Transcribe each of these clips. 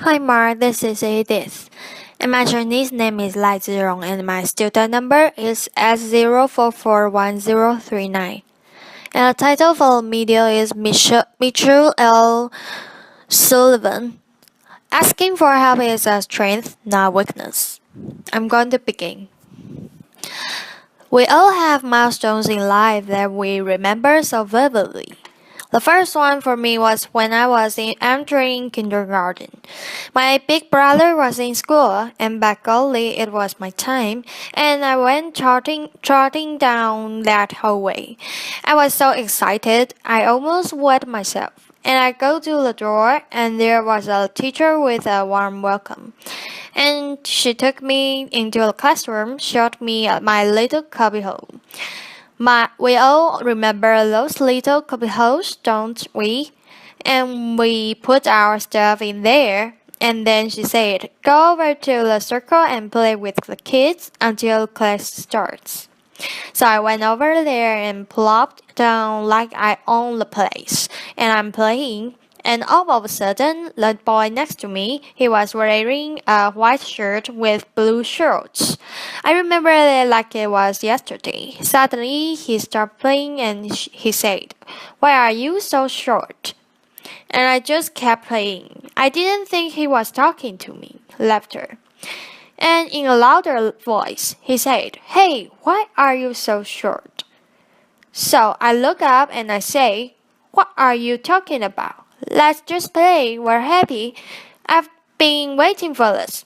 Hi Mark, this is Edith. And my Chinese name is Lai Zirong and my student number is S04411039. And the title for the video is Mitchell L. Sullivan. Asking for help is a strength, not weakness. I'm going to begin. We all have milestones in life that we remember so vividly. The first one for me was when I was entering kindergarten. My big brother was in school, and by golly, it was my time, and I went trotting down that hallway. I was so excited, I almost wet myself. And I go to the door, and there was a teacher with a warm welcome. And she took me into the classroom, showed me my little cubbyhole. We all remember those little cubbyholes, don't we? And we put our stuff in there. And then she said, "Go over to the circle and play with the kids until class starts." So I went over there and plopped down like I own the place. And I'm playing. And all of a sudden, the boy next to me, he was wearing a white shirt with blue shorts. I remember it like it was yesterday. Suddenly, he stopped playing and he said, "Why are you so short?" And I just kept playing. I didn't think he was talking to me. Laughter. And in a louder voice, he said, "Hey, why are you so short?" So I look up and I say, "What are you talking about? Let's just play. We're happy. I've been waiting for this."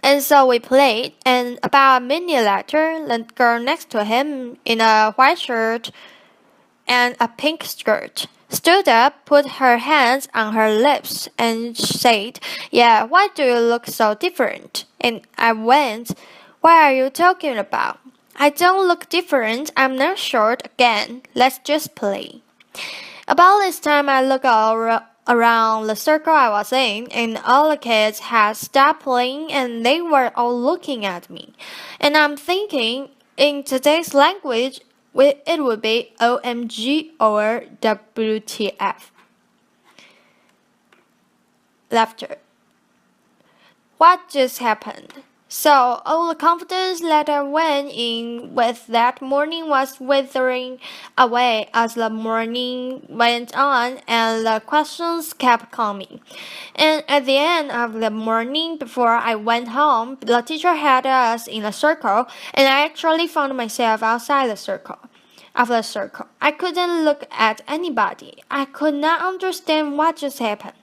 And so we played, and about a minute later, the girl next to him in a white shirt and a pink skirt stood up, put her hands on her lips, and said, "Yeah, why do you look so different?" And I went, "What are you talking about? I don't look different. I'm not short again. Let's just play." About this time, I looked around the circle I was in, and all the kids had stopped playing and they were all looking at me. And I'm thinking, in today's language, it would be OMG or WTF. Laughter. What just happened? So all the confidence that I went in with that morning was withering away as the morning went on and the questions kept coming. And at the end of the morning before I went home, the teacher had us in a circle and I actually found myself outside the circle. I couldn't look at anybody. I could not understand what just happened.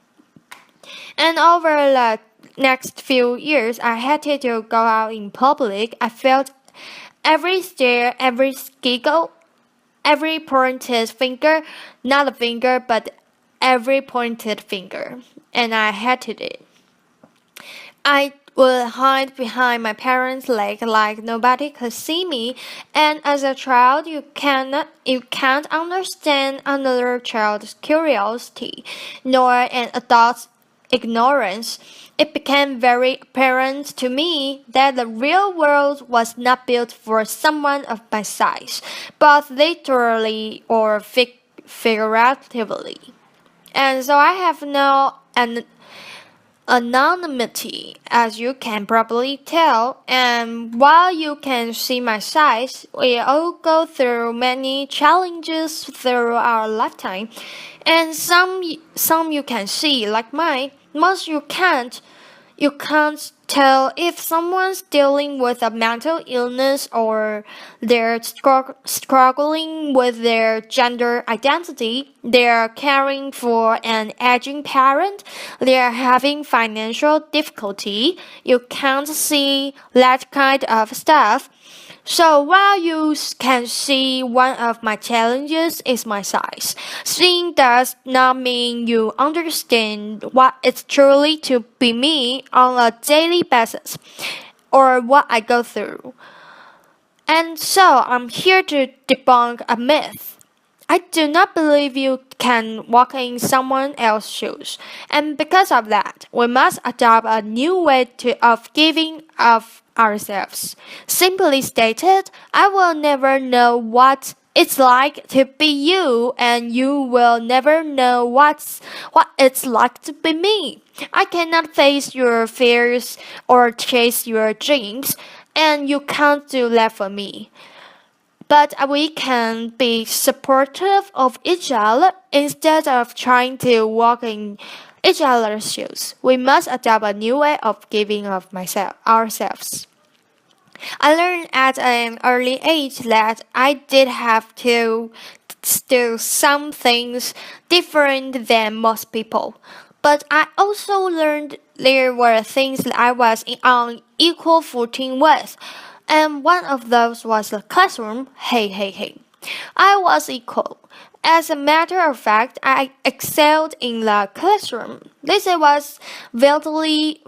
And over the next few years, I hated to go out in public. I felt every stare, every giggle, every pointed finger, not a finger, but every pointed finger. And I hated it. I would hide behind my parents' leg like nobody could see me, and as a child you can't understand another child's curiosity, nor an adult's ignorance. It became very apparent to me that the real world was not built for someone of my size, both literally or figuratively. And so I have no anonymity, as you can probably tell, and while you can see my size, we all go through many challenges through our lifetime, and some you can see, like mine. Most you can't. You can't tell if someone's dealing with a mental illness or they're struggling with their gender identity, they're caring for an aging parent, they're having financial difficulty. You can't see that kind of stuff. So while you can see one of my challenges is my size, seeing does not mean you understand what it's truly to be me on a daily basis, or what I go through. And so I'm here to debunk a myth. I do not believe you can walk in someone else's shoes, and because of that, we must adopt a new way of giving of ourselves. Simply stated, I will never know what It's like to be you, and you will never know what it's like to be me. I cannot face your fears or chase your dreams, and you can't do that for me. But we can be supportive of each other instead of trying to walk in each other's shoes. We must adopt a new way of giving of ourselves. I learned at an early age that I did have to do some things different than most people. But I also learned there were things that I was on equal footing with. And one of those was the classroom. Hey, hey, hey. I was equal. As a matter of fact, I excelled in the classroom. This was vitally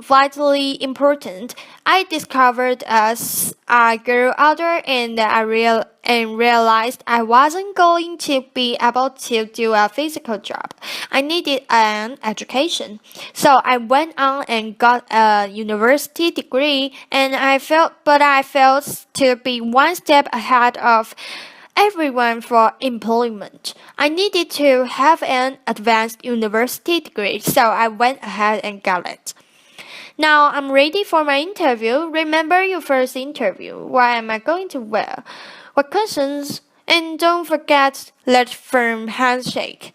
important. I discovered as I grew older and realized I wasn't going to be able to do a physical job. I needed an education. So I went on and got a university degree, and I felt to be one step ahead of everyone for employment. I needed to have an advanced university degree, so I went ahead and got it. Now I'm ready for my interview. Remember your first interview. What am I going to wear? What questions? And don't forget that firm handshake.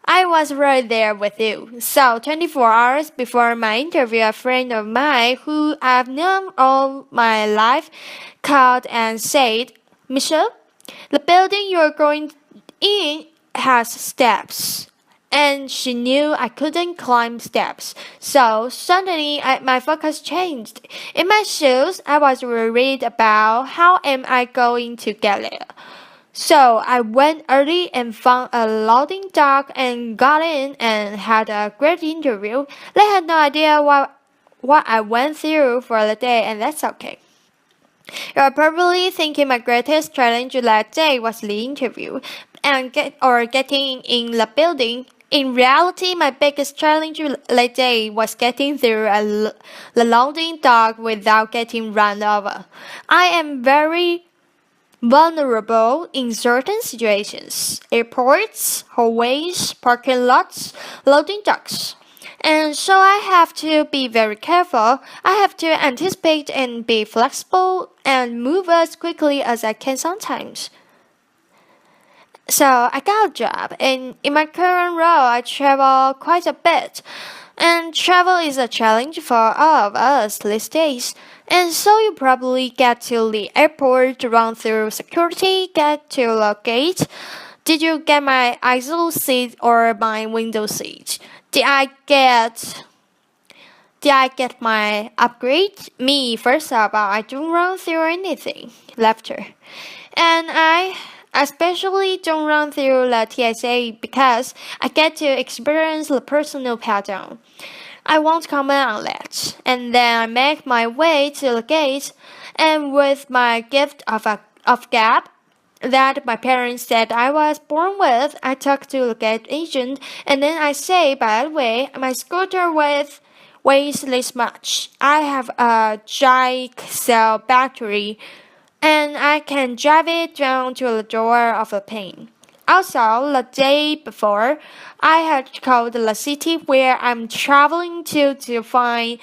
I was right there with you. So 24 hours before my interview, a friend of mine who I've known all my life called and said, Michelle, the building you're going in has steps. And she knew I couldn't climb steps. So suddenly my focus changed. In my shoes, I was worried about how am I going to get there. So I went early and found a loading dock and got in and had a great interview. They had no idea what I went through for the day, and that's okay. You're probably thinking my greatest challenge that day was the interview and getting in the building. In reality, my biggest challenge that day was getting through the loading dock without getting run over. I am very vulnerable in certain situations: airports, hallways, parking lots, loading docks. And so I have to be very careful. I have to anticipate and be flexible and move as quickly as I can sometimes. So I got a job, and in my current role, I travel quite a bit. And travel is a challenge for all of us these days. And so you probably get to the airport, run through security, get to the gate. Did you get my aisle seat or my window seat? Did I get my upgrade? Me, first of all, I don't run through anything. Laughter. And I especially don't run through the TSA because I get to experience the personal pat-down. I won't comment on that. And then I make my way to the gate, and with my gift of gab that my parents said I was born with, I talk to the gate agent, and then I say, by the way, my scooter weighs this much. I have a giant cell battery, and I can drive it down to the door of the plane. Also, the day before, I had called the city where I'm traveling to find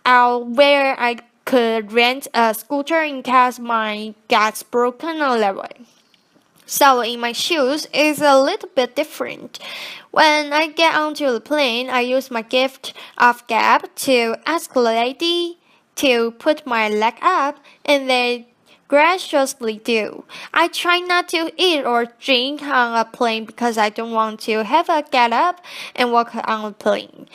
out where I could rent a scooter in case mine gets broken on the way. So in my shoes, it's a little bit different. When I get onto the plane, I use my gift of gab to ask the lady to put my leg up, and they graciously do. I try not to eat or drink on a plane because I don't want to have a get up and walk on a plane.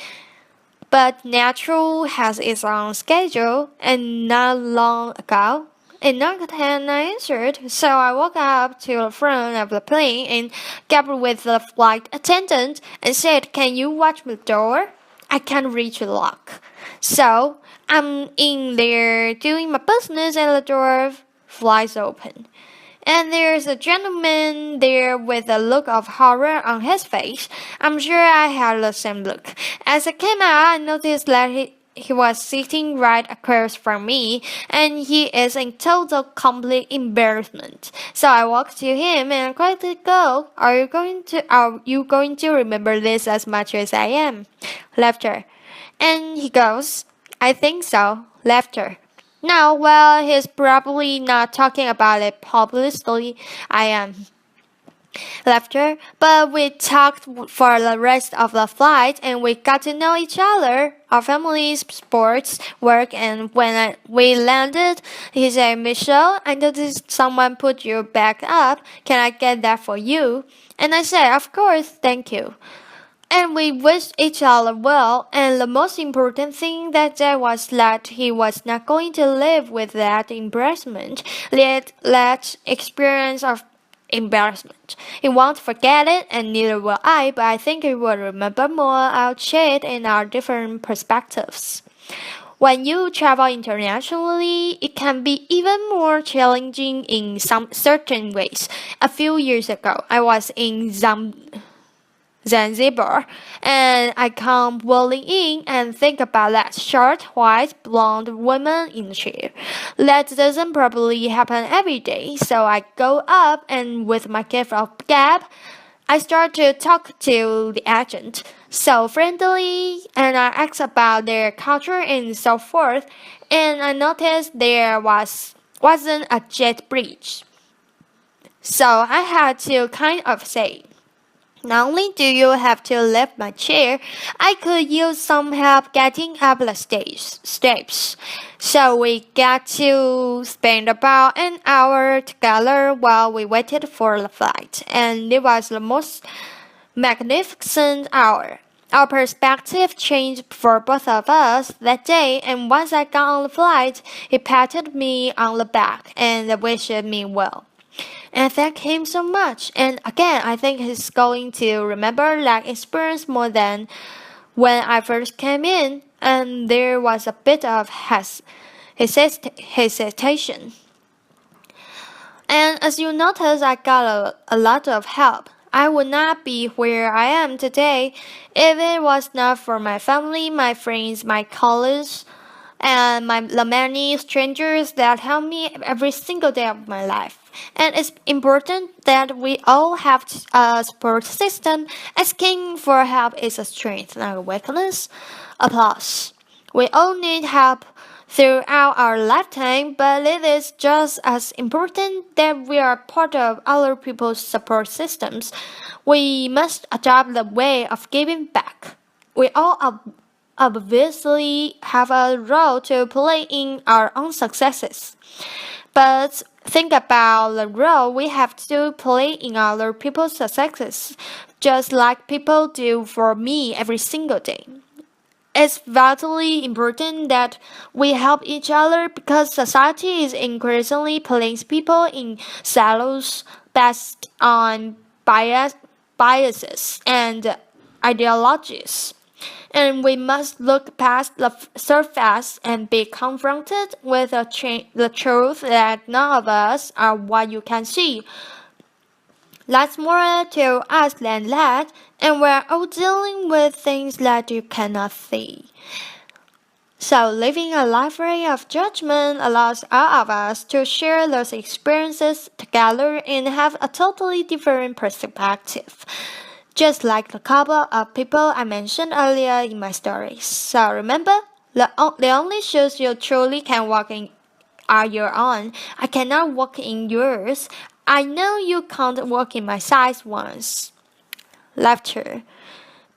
But natural has its own schedule, and not long ago, a knock had answered, so I walked up to the front of the plane and gabbled with the flight attendant and said, "Can you watch the door? I can't reach the lock." So I'm in there doing my business, and the door flies open. And there's a gentleman there with a look of horror on his face. I'm sure I had the same look. As I came out, I noticed that he was sitting right across from me, and he is in total complete embarrassment. So I walked to him and quietly go, are you going to remember this as much as I am? Laughter. And he goes, I think so. Laughter. Now, well, he's probably not talking about it publicly. I am. Laughter, but we talked for the rest of the flight and we got to know each other, our families, sports, work, and when we landed, he said, Michelle, I noticed someone put your bag up. Can I get that for you? And I said, of course, thank you. And we wished each other well, and the most important thing that day was that he was not going to live with that embarrassment, that experience of embarrassment. He won't forget it, and neither will I, but I think he will remember more our shade and our different perspectives. When you travel internationally, it can be even more challenging in some certain ways. A few years ago, I was in Zanzibar, and I come rolling in and think about that short, white, blonde woman in the chair. That doesn't probably happen every day, so I go up and with my gift of gab, I start to talk to the agent so friendly, and I ask about their culture and so forth, and I noticed there wasn't a jet bridge. So I had to kind of say, not only do you have to lift my chair, I could use some help getting up the steps. So we got to spend about an hour together while we waited for the flight, and it was the most magnificent hour. Our perspective changed for both of us that day, and once I got on the flight, he patted me on the back and wished me well. And I thank him so much. And again, I think he's going to remember that experience more than when I first came in, and there was a bit of hesitation. And as you notice, I got a lot of help. I would not be where I am today if it was not for my family, my friends, my colleagues, and the many strangers that help me every single day of my life. And it's important that we all have a support system. Asking for help is a strength, not a weakness. Applause. We all need help throughout our lifetime, but it is just as important that we are part of other people's support systems. We must adopt the way of giving back. We all obviously have a role to play in our own successes. But think about the role we have to play in other people's successes, just like people do for me every single day. It's vitally important that we help each other because society is increasingly placing people in silos based on biases and ideologies. And we must look past the surface and be confronted with the truth that none of us are what you can see. That's more to us than that, and we're all dealing with things that you cannot see. So living a life free of judgment allows all of us to share those experiences together and have a totally different perspective. Just like the couple of people I mentioned earlier in my stories. So remember, the only shoes you truly can walk in are your own. I cannot walk in yours. I know you can't walk in my size once. Laughter.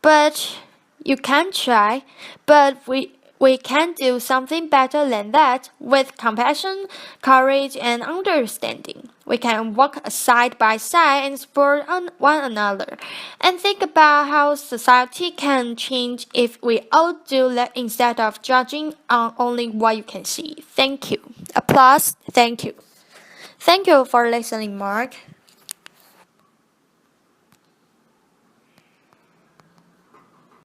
But you can try. But we can do something better than that with compassion, courage, and understanding. We can walk side by side and support one another. And think about how society can change if we all do that instead of judging on only what you can see. Thank you. Applause. Thank you. Thank you for listening, Mark.